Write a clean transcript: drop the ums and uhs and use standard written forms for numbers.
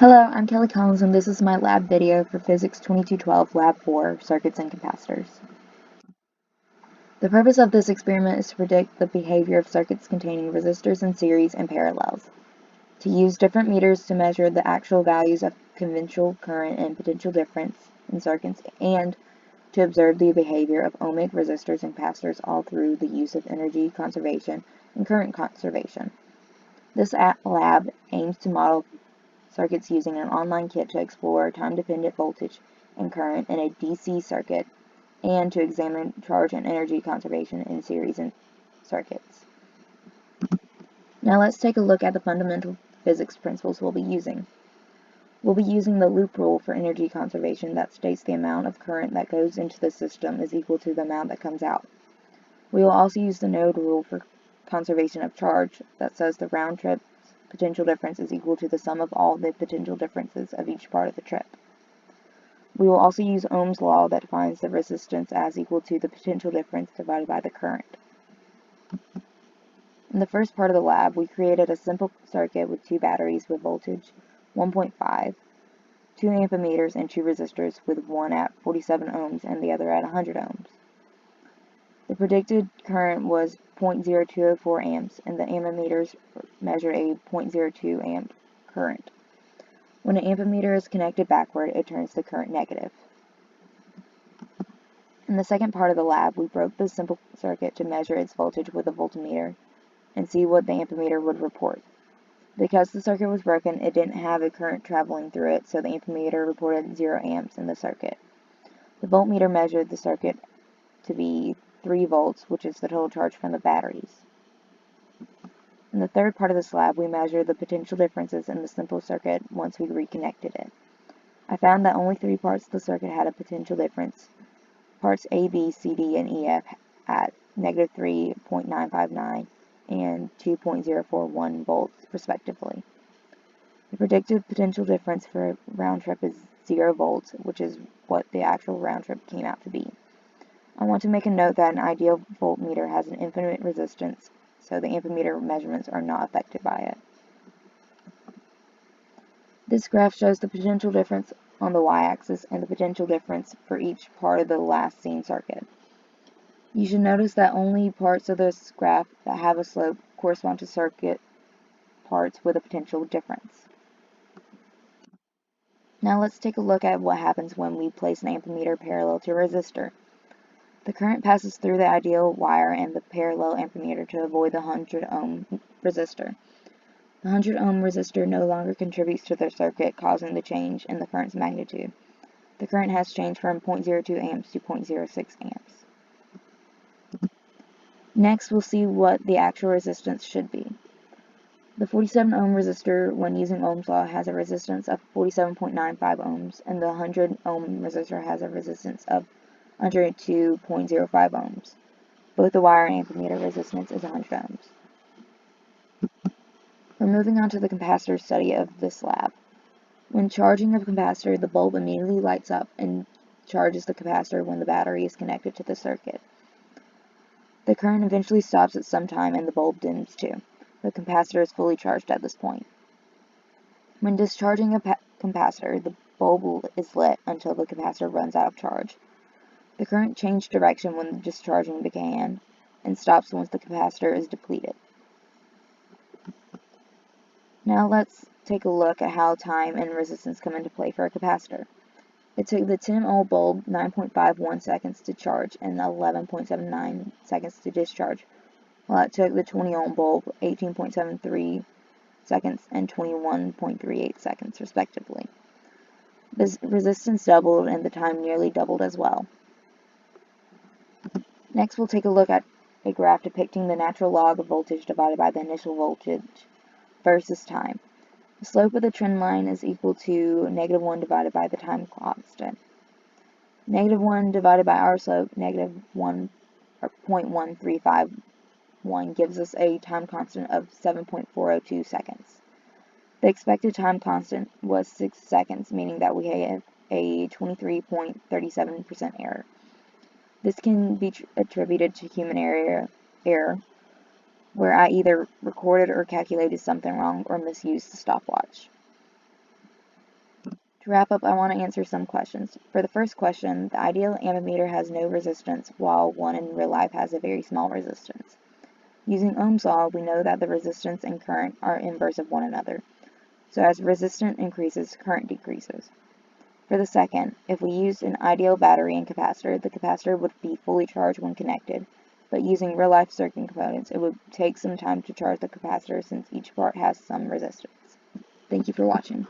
Hello, I'm Kelly Collins, and this is my lab video for Physics 2212 Lab 4, Circuits and Capacitors. The purpose of this experiment is to predict the behavior of circuits containing resistors in series and parallels, to use different meters to measure the actual values of conventional current and potential difference in circuits, and to observe the behavior of ohmic resistors and capacitors all through the use of energy conservation and current conservation. This lab aims to model circuits using an online kit to explore time-dependent voltage and current in a DC circuit and to examine charge and energy conservation in series and circuits. Now let's take a look at the fundamental physics principles we'll be using. We'll be using the loop rule for energy conservation that states the amount of current that goes into the system is equal to the amount that comes out. We will also use the node rule for conservation of charge that says the round-trip potential difference is equal to the sum of all the potential differences of each part of the trip. We will also use Ohm's law that defines the resistance as equal to the potential difference divided by the current. In the first part of the lab, we created a simple circuit with two batteries with voltage 1.5, 2 ampemeters, and 2 resistors, with one at 47 ohms and the other at 100 ohms. The predicted current was 0.0204 amps, and the ammemeters measured a 0.02 amp current. When an ammeter is connected backward, it turns the current negative. In the second part of the lab, we broke the simple circuit to measure its voltage with a voltmeter and see what the ammeter would report. Because the circuit was broken, it didn't have a current traveling through it, so the ammeter reported 0 amps in the circuit. The voltmeter measured the circuit to be 3 volts, which is the total charge from the batteries. In the third part of this lab, we measured the potential differences in the simple circuit once we reconnected it. I found that only 3 parts of the circuit had a potential difference. Parts A, B, C, D, and E, F at negative 3.959 and 2.041 volts, respectively. The predicted potential difference for round trip is 0 volts, which is what the actual round trip came out to be. I want to make a note that an ideal voltmeter has an infinite resistance, so the ammeter measurements are not affected by it. This graph shows the potential difference on the y-axis and the potential difference for each part of the last seen circuit. You should notice that only parts of this graph that have a slope correspond to circuit parts with a potential difference. Now let's take a look at what happens when we place an ammeter parallel to a resistor. The current passes through the ideal wire and the parallel ammeter to avoid the 100 ohm resistor. The 100 ohm resistor no longer contributes to the circuit, causing the change in the current's magnitude. The current has changed from 0.02 amps to 0.06 amps. Next, we'll see what the actual resistance should be. The 47 ohm resistor, when using Ohm's law, has a resistance of 47.95 ohms, and the 100 ohm resistor has a resistance of 102.05 ohms. Both the wire and ammeter resistance is 100 ohms. We're moving on to the capacitor study of this lab. When charging a capacitor, the bulb immediately lights up and charges the capacitor when the battery is connected to the circuit. The current eventually stops at some time and the bulb dims too. The capacitor is fully charged at this point. When discharging a capacitor, the bulb is lit until the capacitor runs out of charge. The current changed direction when the discharging began and stops once the capacitor is depleted. Now let's take a look at how time and resistance come into play for a capacitor. It took the 10 ohm bulb 9.51 seconds to charge and 11.79 seconds to discharge, while it took the 20 ohm bulb 18.73 seconds and 21.38 seconds, respectively. The resistance doubled and the time nearly doubled as well. Next, we'll take a look at a graph depicting the natural log of voltage divided by the initial voltage versus time. The slope of the trend line is equal to -1 divided by the time constant. -1 divided by our slope, -1 or 0.1351, gives us a time constant of 7.402 seconds. The expected time constant was 6 seconds, meaning that we have a 23.37% error. This can be attributed to human error, where I either recorded or calculated something wrong or misused the stopwatch. To wrap up, I want to answer some questions. For the first question, the ideal ammeter has no resistance, while one in real life has a very small resistance. Using Ohm's law, we know that the resistance and current are inverse of one another. So as resistance increases, current decreases. For the second, if we used an ideal battery and capacitor, the capacitor would be fully charged when connected, but using real-life circuit components, it would take some time to charge the capacitor since each part has some resistance. Thank you for watching.